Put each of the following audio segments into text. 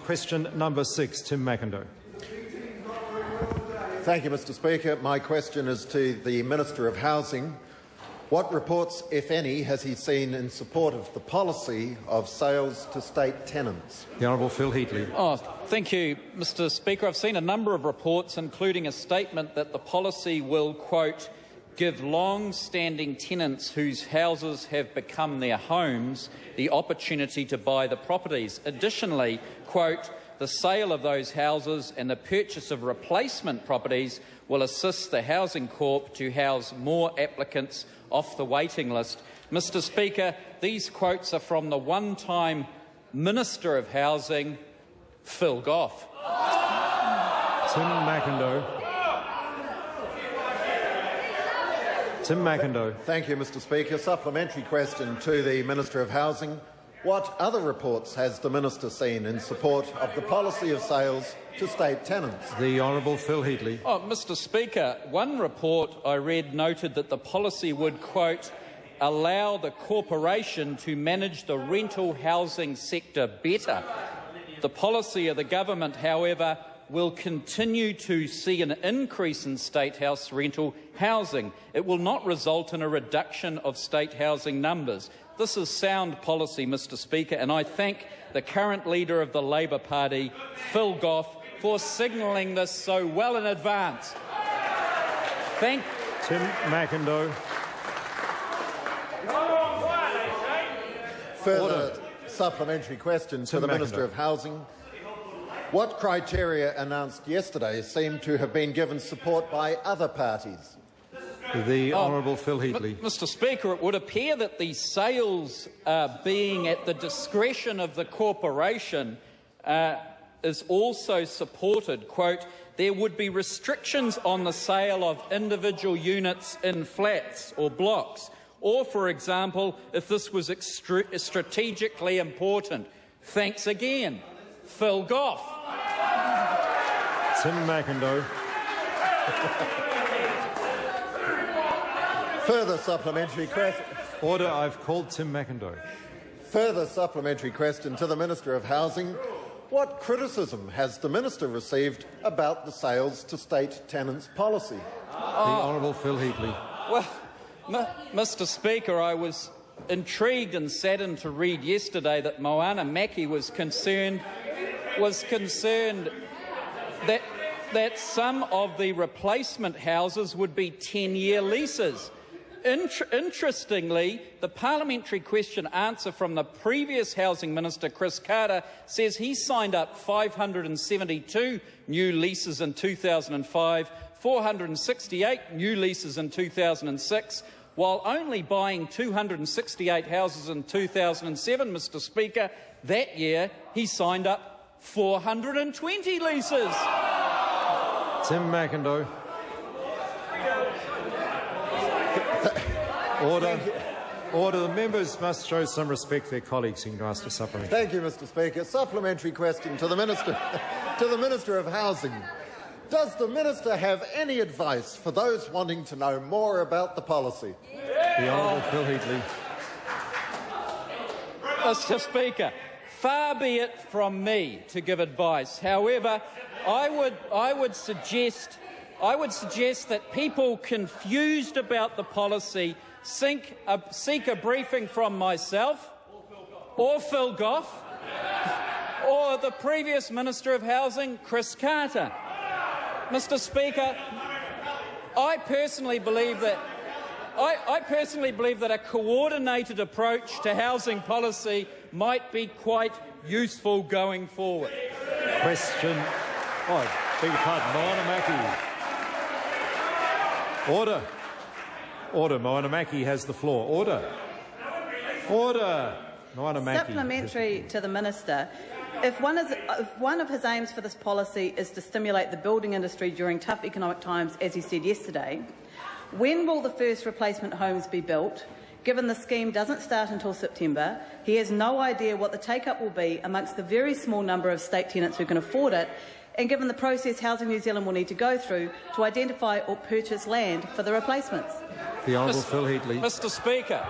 Question number 6, Tim McIndoe. Thank you, Mr Speaker. My question is to the Minister of Housing. What reports, if any, has he seen in support of the policy of sales to state tenants? The Honourable Phil Heatley. Thank you, Mr Speaker. I've seen a number of reports, including a statement that the policy will, quote, give long-standing tenants whose houses have become their homes the opportunity to buy the properties. Additionally, quote, the sale of those houses and the purchase of replacement properties will assist the Housing Corp to house more applicants off the waiting list. Mr Speaker, these quotes are from the one-time Minister of Housing, Phil Goff. Tim McIndoe. Tim McIndoe. Thank you, Mr Speaker. Supplementary question to the Minister of Housing. What other reports has the Minister seen in support of the policy of sales to state tenants? The Honourable Phil Heatley. Mr Speaker, one report I read noted that the policy would, quote, allow the corporation to manage the rental housing sector better. The policy of the government, however, will continue to see an increase in state house rental housing. It will not result in a reduction of state housing numbers. This is sound policy, Mr Speaker, and I thank the current leader of the Labor Party, Phil Goff, for signalling this so well in advance. Thank Tim McIndoe. Further supplementary question to the Minister of Housing. What criteria announced yesterday seem to have been given support by other parties? The Honourable Phil Heatley. Mr Speaker, it would appear that the sales being at the discretion of the corporation is also supported. Quote, there would be restrictions on the sale of individual units in flats or blocks, or, for example, if this was strategically important. Thanks again, Phil Goff. Tim McIndoe. Further supplementary question. Order. I've called Tim McIndoe. Further supplementary question to the Minister of Housing. What criticism has the Minister received about the sales to state tenants policy? The Honourable Phil Heatley. Well, Mr Speaker, I was intrigued and saddened to read yesterday that Moana Mackey was concerned that some of the replacement houses would be 10-year leases. Interestingly, the parliamentary question answer from the previous Housing Minister, Chris Carter, says he signed up 572 new leases in 2005, 468 new leases in 2006, while only buying 268 houses in 2007, Mr Speaker. That year, he signed up 420 leases. Tim McIndoe. Order. Order. The members must show some respect to their colleagues who can ask a supplementary. Thank you, Mr Speaker. Supplementary question to the Minister of Housing. Does the Minister have any advice for those wanting to know more about the policy? The Honourable Phil Heatley. Mr Speaker, far be it from me to give advice. However, I would suggest that people confused about the policy seek a briefing from myself or Phil Goff or the previous Minister of Housing, Chris Carter. Mr Speaker, I personally believe that a coordinated approach to housing policy might be quite useful going forward. Question. Beg your pardon, Moana Mackey. Order. Order. Moana Mackey has the floor. Order. Order. Moana Mackey. Supplementary to the Minister. If one of his aims for this policy is to stimulate the building industry during tough economic times, as he said yesterday, when will the first replacement homes be built? Given the scheme doesn't start until September, he has no idea what the take-up will be amongst the very small number of state tenants who can afford it, and given the process Housing New Zealand will need to go through to identify or purchase land for the replacements. The Honourable Phil Heatley. Mr Speaker,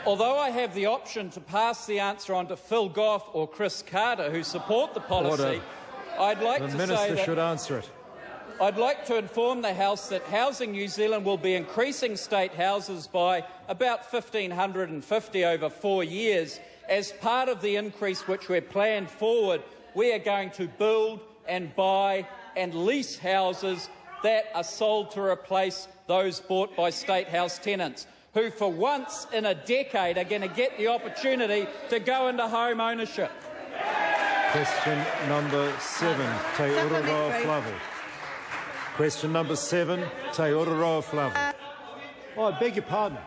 Although I have the option to pass the answer on to Phil Goff or Chris Carter, who support the policy, Order. I'd like The to say Minister that should answer it. I'd like to inform the House that Housing New Zealand will be increasing state houses by about 1,550 over 4 years. As part of the increase which we're planned forward, we are going to build and buy and lease houses that are sold to replace those bought by State House tenants, who for once in a decade are going to get the opportunity to go into home ownership. Question number 7, Te Uraroa Flavel. Question number 7, Te Uraroa Flavel. Oh, I beg your pardon.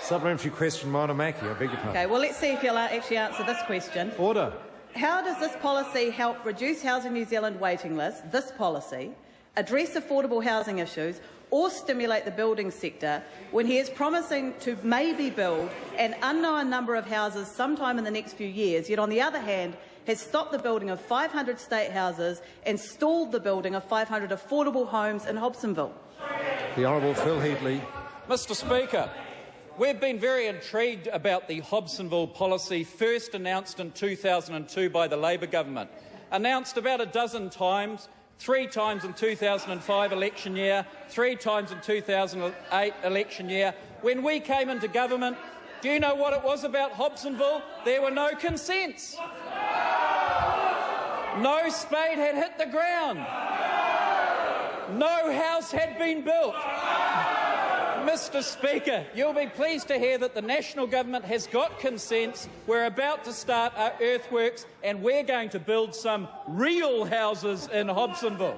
Supplementary question, Moana Mackey. I beg your pardon. Okay, well, let's see if you'll actually answer this question. Order. How does this policy help reduce Housing New Zealand waiting lists, this policy, address affordable housing issues or stimulate the building sector when he is promising to maybe build an unknown number of houses sometime in the next few years, yet on the other hand has stopped the building of 500 state houses and stalled the building of 500 affordable homes in Hobsonville? The Honourable Phil Heatley. Mr Speaker, we've been very intrigued about the Hobsonville policy, first announced in 2002 by the Labor government, announced about a dozen times, 3 times in 2005 election year, 3 times in 2008 election year. When we came into government, do you know what it was about Hobsonville? There were no consents. No spade had hit the ground. No house had been built. Mr Speaker, you'll be pleased to hear that the National Government has got consents. We're about to start our earthworks and we're going to build some real houses in Hobsonville.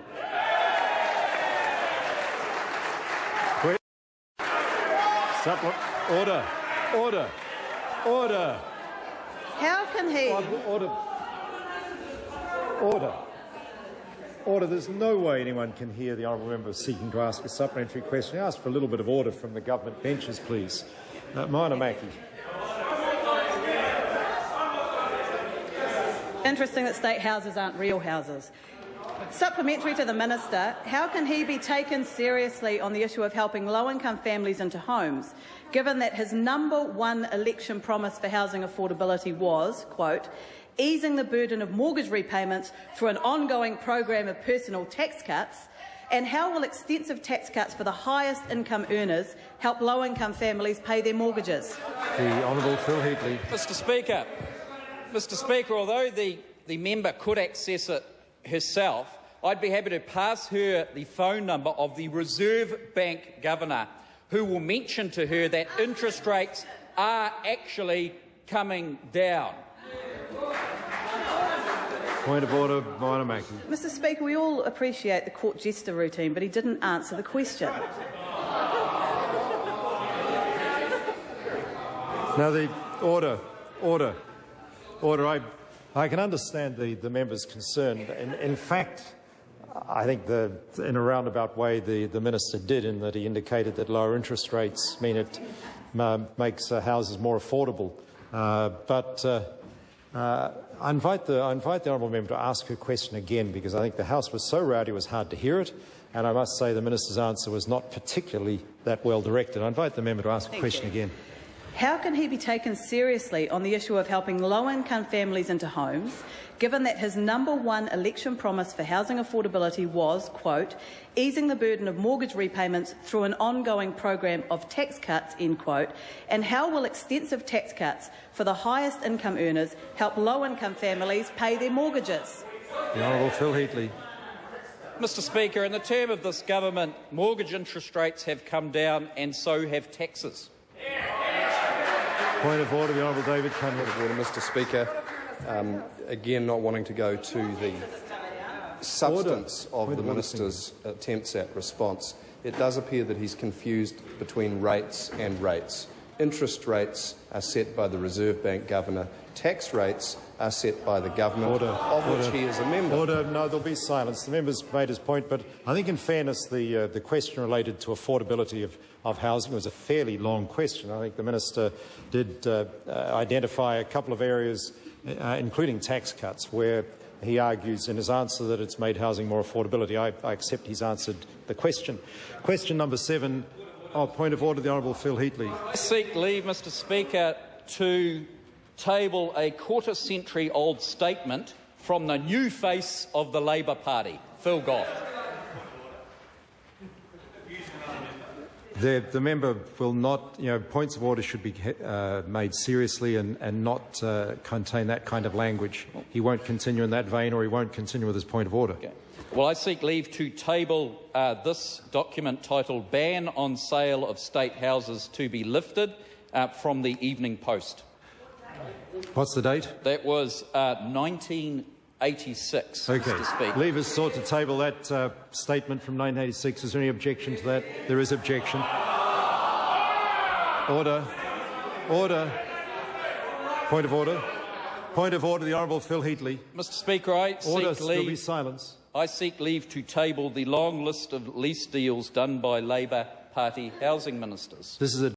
Order. Order. Order. How can he... Order. Order. Order. There's no way anyone can hear the honourable member seeking to ask a supplementary question. I ask for a little bit of order from the government benches, please. Moana Mackey. Interesting that state houses aren't real houses. Supplementary to the Minister, how can he be taken seriously on the issue of helping low-income families into homes, given that his #1 election promise for housing affordability was, quote, easing the burden of mortgage repayments through an ongoing program of personal tax cuts, and how will extensive tax cuts for the highest income earners help low-income families pay their mortgages? The Honourable Phil Heatley. Mr Speaker, although the member could access it herself, I'd be happy to pass her the phone number of the Reserve Bank Governor, who will mention to her that interest rates are actually coming down. Point of order, Moana Mackey. Mr Speaker, we all appreciate the court jester routine, but he didn't answer the question. Now, the order. I can understand the member's concern. In fact, I think in a roundabout way the minister did, in that he indicated that lower interest rates mean it makes houses more affordable. I invite the honourable member to ask her question again, because I think the House was so rowdy it was hard to hear it, and I must say the minister's answer was not particularly that well directed. I invite the member to ask the question again. How can he be taken seriously on the issue of helping low-income families into homes, given that his #1 election promise for housing affordability was, quote, easing the burden of mortgage repayments through an ongoing program of tax cuts, end quote, and how will extensive tax cuts for the highest income earners help low-income families pay their mortgages? The Honourable Phil Heatley. Mr Speaker, in the term of this government, mortgage interest rates have come down and so have taxes. Point of order, the Honourable David Cunningham. Point of order, Mr Speaker. Again, not wanting to go to the substance of the minister's attempts at response, it does appear that he's confused between rates and rates. Interest rates are set by the Reserve Bank Governor. Tax rates are set by the government, of which he is a member. Order. No, there'll be silence. The member's made his point, but I think in fairness the question related to affordability of housing was a fairly long question. I think the minister did identify a couple of areas, including tax cuts, where he argues in his answer that it's made housing more affordability. I accept he's answered the question. Question number 7, Point of order, the Honourable Phil Heatley. I seek leave, Mr Speaker, to table a quarter-century-old statement from the new face of the Labor Party, Phil Goff. The member will not, points of order should be made seriously and not contain that kind of language. He won't continue in that vein, or he won't continue with his point of order. Okay. Well, I seek leave to table this document titled Ban on Sale of State Houses to be lifted from the Evening Post. What's the date? That was 1986, Okay. Mr Speaker. Leave is sought to table that statement from 1986. Is there any objection to that? There is objection. Order. Order. Point of order. Point of order, the Honourable Phil Heatley. Mr Speaker, I Order. seek There'll be leave. silence. I seek leave to table the long list of lease deals done by Labor Party housing ministers. This is a